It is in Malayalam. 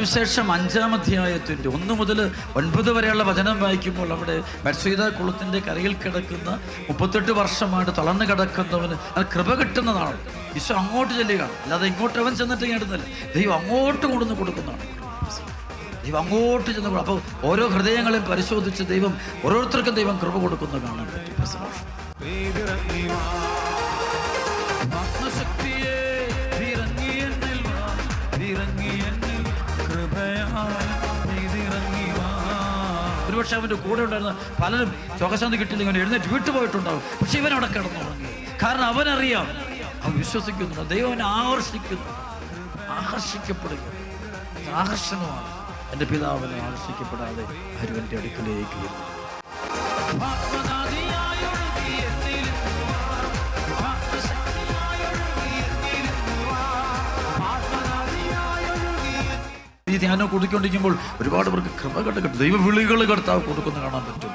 സുവിശേഷം 5-ാം അധ്യായത്തിൻ്റെ 1 മുതൽ 9 വരെയുള്ള വചനം വായിക്കുമ്പോൾ അവിടെ ബത്സയിദ കുളത്തിൻ്റെ കരയിൽ കിടക്കുന്ന 38 വർഷമായിട്ട് തളർന്നു കിടക്കുന്നവന് അത് കൃപ കിട്ടുന്നതാണ്. ഈശോ അങ്ങോട്ട് ചെല്ലുകയാണ്, അല്ലാതെ ഇങ്ങോട്ട് അവൻ ചെന്നിട്ട് കേട്ടുന്നില്ല. ദൈവം അങ്ങോട്ട് കൊണ്ടുവന്ന് കൊടുക്കുന്നതാണ്. ദൈവം അങ്ങോട്ട് ചെന്ന്. അപ്പോൾ ഓരോ ഹൃദയങ്ങളെയും പരിശോധിച്ച് ദൈവം ഓരോരുത്തർക്കും ദൈവം കൃപ കൊടുക്കുന്ന കാണാൻ പറ്റും. ഒരുപക്ഷെ അവൻ്റെ കൂടെ ഉണ്ടായിരുന്ന പലരും സുഖശാന്തി കിട്ടിയില്ലെങ്കിൽ അവൻ എഴുന്നേറ്റ് വിട്ടുപോയിട്ടുണ്ടാവും. പക്ഷെ ഇവൻ അവിടെ കിടന്നുറങ്ങി. കാരണം അവനറിയാം, അവൻ വിശ്വസിക്കുന്നു, ദൈവം അവനെ ആകർഷിക്കുന്നു, ആകർഷിക്കപ്പെടുക. ആകർഷണമാണ്. എൻ്റെ പിതാവിനെ ആകർഷിക്കപ്പെടാതെ ആരും എൻ്റെ അടുക്കലേക്ക് വരുന്നു. ഈ ധ്യാനം കൊടുക്കൊണ്ടിരിക്കുമ്പോൾ ഒരുപാട് പേർക്ക് കൃപ കിട്ടും. ദൈവവിളികൾ കർത്താവ് കൊടുക്കുന്ന കാണാൻ പറ്റും.